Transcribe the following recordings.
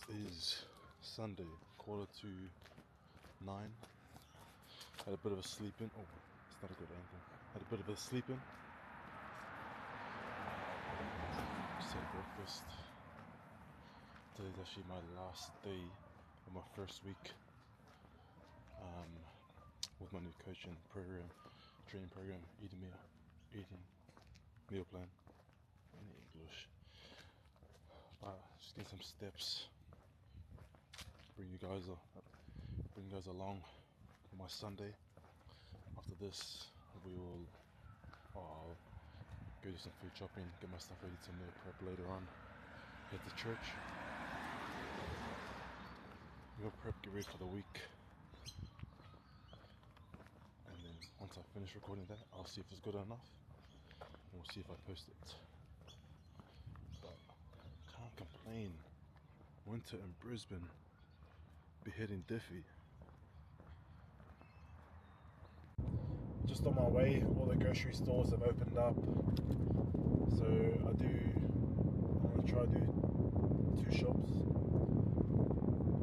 Is Sunday, 8:45. Had a bit of a sleep in. Oh, it's not a good angle. Had a bit of a sleep in. Just had breakfast. Today's actually my last day of my first week with my new coaching program, training program, eating meal plan in English. Just get some steps. Bring you guys along on my Sunday. After this, I'll go do some food shopping, get my stuff ready to meal prep later on. Head to church. Meal prep, get ready for the week. And then once I finish recording that, I'll see if it's good enough. And we'll see if I post it. But can't complain. Winter in Brisbane. Beheading Diffie. Just on my way, all the grocery stores have opened up. So I want to try to do 2 shops.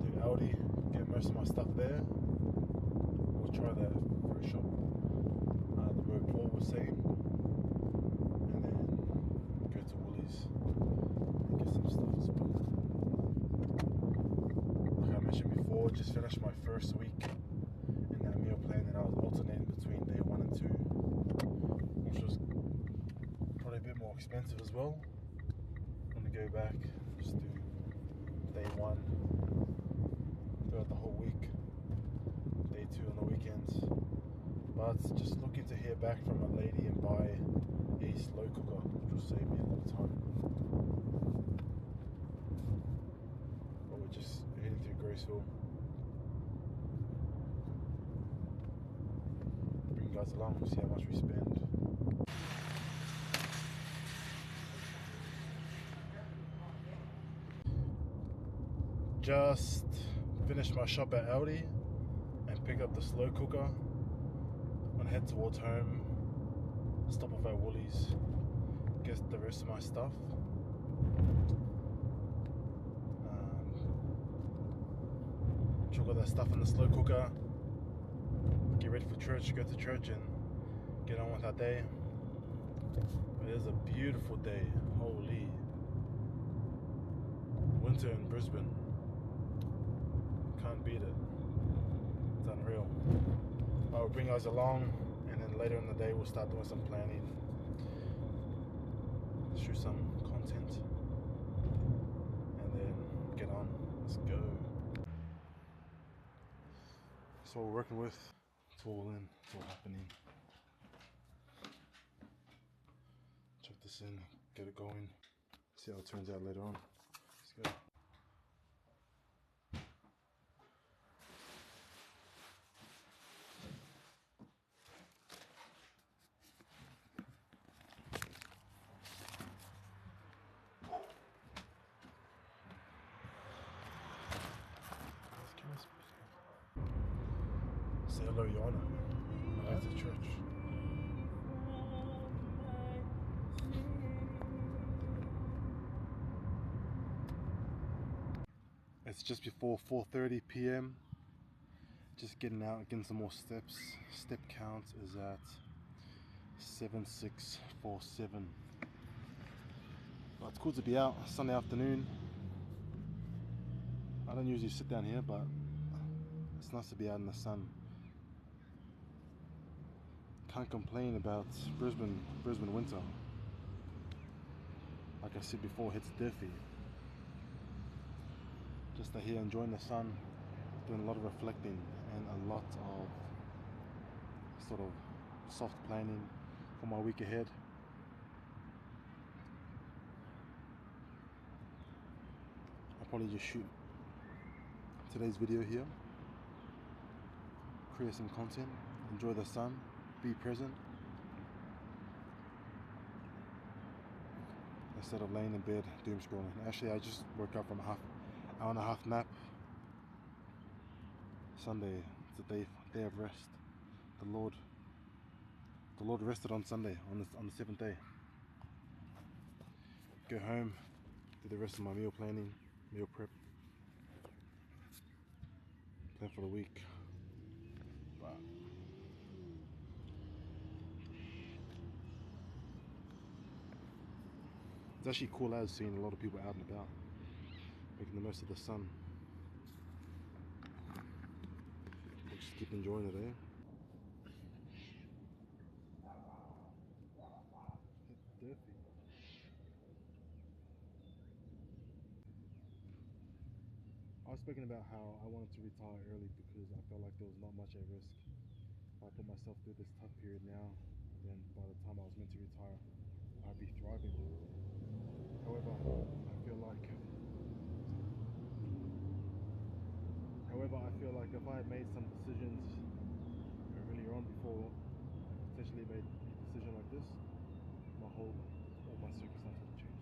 Do Aldi, get most of my stuff there. We'll try the fruit shop, the road Paul was saying. And then go to Woolies and get some stuff as well. Like I mentioned before, just finished my first week in that meal plan, and I was alternating between day 1 and 2, which was probably a bit more expensive as well. I'm going to go back, just do day 1 throughout the whole week, day 2 on the weekends. But just looking to hear back from a lady and buy a slow cooker, which will save me a lot of time. But we're just heading through Graceville. Bring you guys along, see how much we spend. Just finished my shop at Aldi and picked up the slow cooker. I'm gonna head towards home, stop off at Woolies, get the rest of my stuff. Chuck that stuff in the slow cooker, get ready for church, go to church and get on with our day. But it is a beautiful day, holy. Winter in Brisbane. Can't beat it. It's unreal. I'll bring you guys along, and then later in the day we'll start doing some planning, shoot some content, and then get on. Let's go. That's what we're working with. It's all in. It's all happening. Chuck this in, get it going. See how it turns out later on. Let's go. Say hello, Yana. I like the church. It's just before 4:30 p.m. Just getting out, getting some more steps. Step count is at 7647. But it's cool to be out Sunday afternoon. I don't usually sit down here, but it's nice to be out in the sun. Can't complain about Brisbane winter. Like I said before, it's diffy. Just here enjoying the sun, doing a lot of reflecting and a lot of sort of soft planning for my week ahead. I'll probably just shoot today's video here, create some content, enjoy the sun, be present, instead of laying in bed doom scrolling. Actually, I just woke up from an hour and a half nap. Sunday, it's a day of rest. The Lord rested on Sunday, on the 7th day. Go home, do the rest of my meal planning, meal prep, plan for the week. But it's actually cool as seeing a lot of people out and about, making the most of the sun. We'll just keep enjoying it, eh? It's dirty. I was speaking about how I wanted to retire early because I felt like there was not much at risk. If I put myself through this tough period now, then by the time I was meant to retire, I'd be thriving. However, I feel like if I had made some decisions earlier on before potentially made a decision like this, all my circumstances would have changed.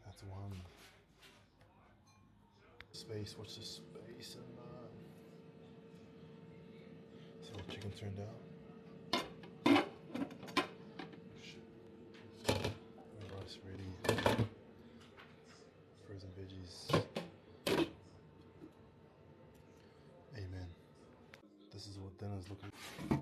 That's one. Space, watch the space and see what chicken turned out. Rice ready. Frozen veggies. Amen. This is what dinner's looking like.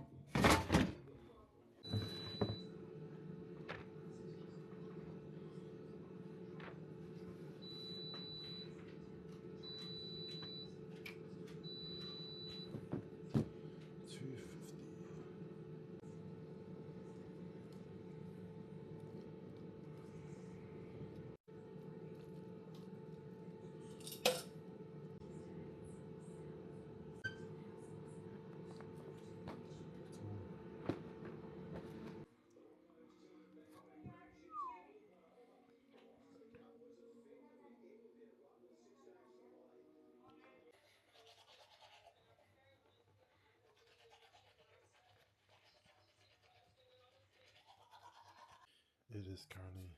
It is currently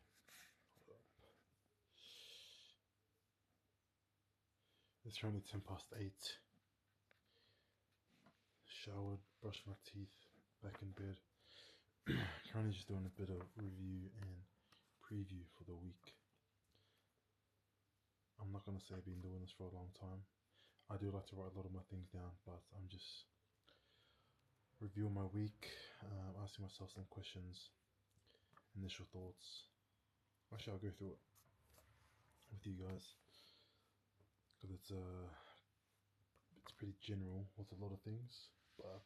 It's currently 8:10. Showered, brushed my teeth, back in bed. Currently just doing a bit of review and preview for the week. I'm not gonna say I've been doing this for a long time. I do like to write a lot of my things down, but I'm just reviewing my week, asking myself some questions, initial thoughts. Actually, I'll go through it with you guys because it's pretty general with a lot of things. But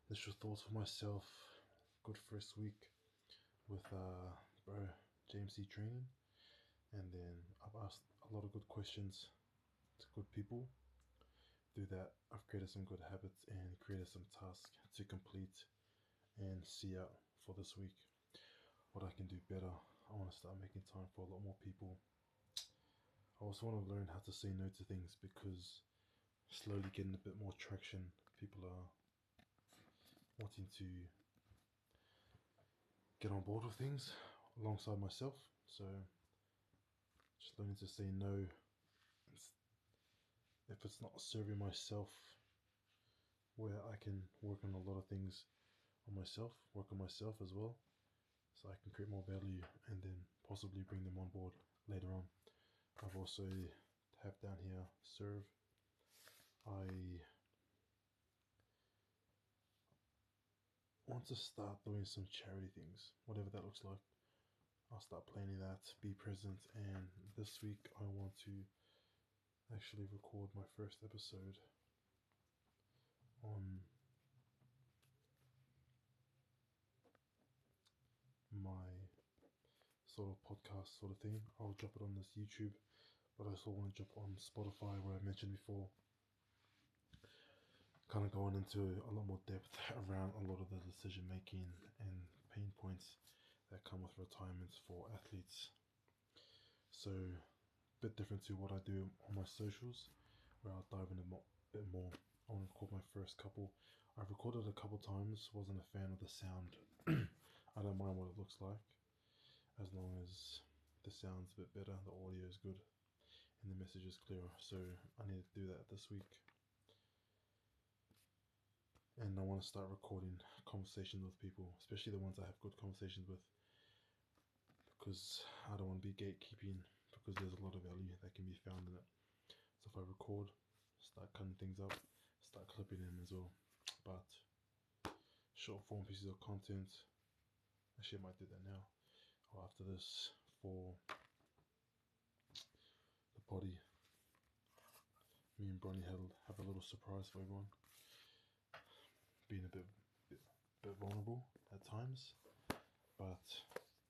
initial thoughts for myself: good first week with bro James C training, and then I've asked a lot of good questions to good people. Through that, I've created some good habits and created some tasks to complete and see out for this week. What I can do better. I want to start making time for a lot more people. I also want to learn how to say no to things because slowly getting a bit more traction. People are wanting to get on board with things alongside myself. So just learning to say no if it's not serving myself, where I can work on a lot of things on myself, work on myself as well, so I can create more value and then possibly bring them on board later on. I've also tapped down here, serve. I want to start doing some charity things, whatever that looks like. I'll start planning that, be present, and this week I want to actually record my first episode on my sort of podcast sort of thing. I'll drop it on this YouTube, but I also want to drop on Spotify, where I mentioned before, kind of going into a lot more depth around a lot of the decision making and pain points that come with retirement for athletes. So a bit different to what I do on my socials, where I'll dive in a bit more. I want to record my first couple. I've recorded a couple times, wasn't a fan of the sound. I don't mind what it looks like, as long as the sound's a bit better, the audio is good, and the message is clearer. So I need to do that this week. And I want to start recording conversations with people, especially the ones I have good conversations with, because I don't want to be gatekeeping, because there's a lot of value that can be found in it. So if I record, start cutting things up, start clipping them as well. But short form pieces of content, actually I might do that now or after this, for the body. Me and Bronny have a little surprise for everyone, being a bit vulnerable at times, but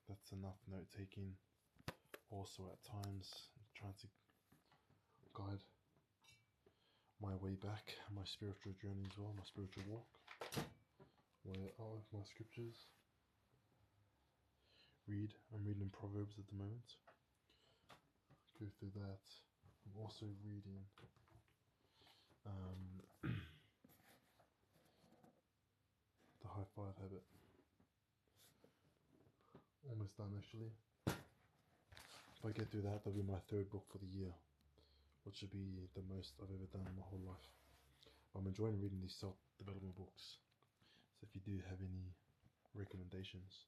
that's enough note taking. Also at times trying to guide my way back, my spiritual journey as well, my spiritual walk, where I have my scriptures. I'm reading Proverbs at the moment. Go through that. I'm also reading The High Five Habit. Almost done actually. If I get through that, that'll be my third book for the year, which should be the most I've ever done in my whole life. I'm enjoying reading these self-development books. So if you do have any recommendations,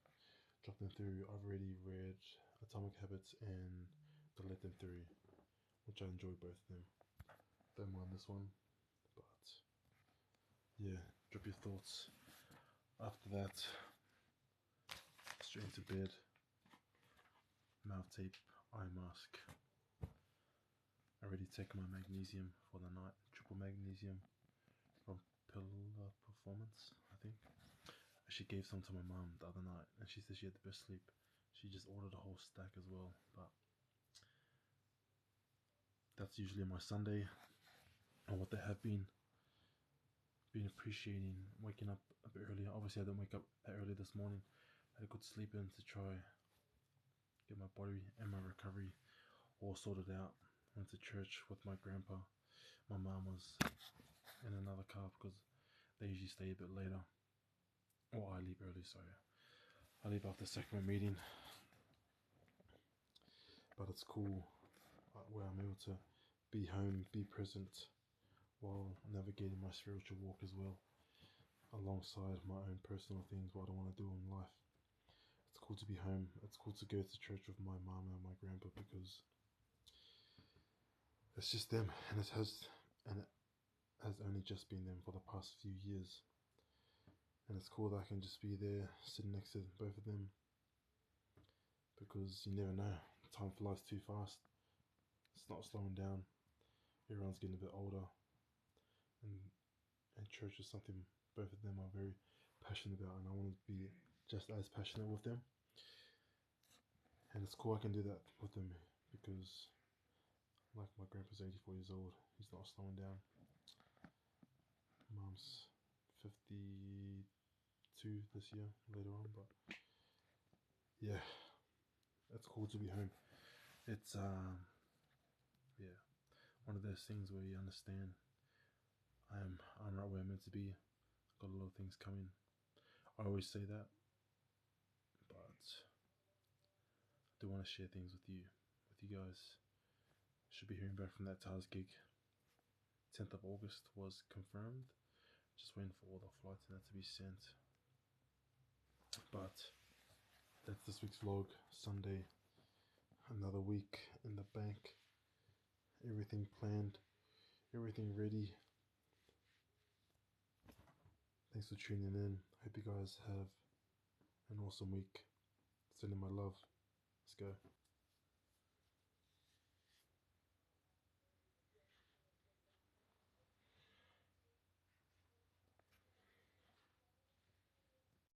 drop them through. I've already read Atomic Habits and The Let Them Theory, which I enjoy both of them. Don't mind this one, but yeah, drop your thoughts. After that, straight into bed, mouth tape, eye mask. I already take my magnesium for the night, triple magnesium from Pillar Performance, I think. She gave some to my mum the other night, and she said she had the best sleep. She just ordered a whole stack as well, but that's usually my Sunday. And what they have been appreciating, waking up a bit earlier. Obviously I didn't wake up that early this morning. I had a good sleep in to try get my body and my recovery all sorted out. Went to church with my grandpa. My mum was in another car because they usually stay a bit later. Or I leave early, sorry. I leave after sacrament meeting. But it's cool where I'm able to be home, be present, while navigating my spiritual walk as well, alongside my own personal things, what I want to do in life. It's cool to be home. It's cool to go to church with my mum and my grandpa, because it's just them, and it has only just been them for the past few years. And it's cool that I can just be there, sitting next to both of them, because you never know, time flies too fast. It's not slowing down. Everyone's getting a bit older, and church is something both of them are very passionate about, and I want to be just as passionate with them. And it's cool I can do that with them, because like my grandpa's 84 years old, he's not slowing down. Mom's 52 this year, later on, but yeah, it's cool to be home. It's yeah, one of those things where you understand I'm right where I'm meant to be. Got a lot of things coming. I always say that, but I do want to share things with you guys. Should be hearing back from that TARS gig 10th of August was confirmed. Just waiting for all the flights and that to be sent. But that's this week's vlog. Sunday, another week in the bank. Everything planned, everything ready. Thanks for tuning in. Hope you guys have an awesome week. Sending my love. Let's go.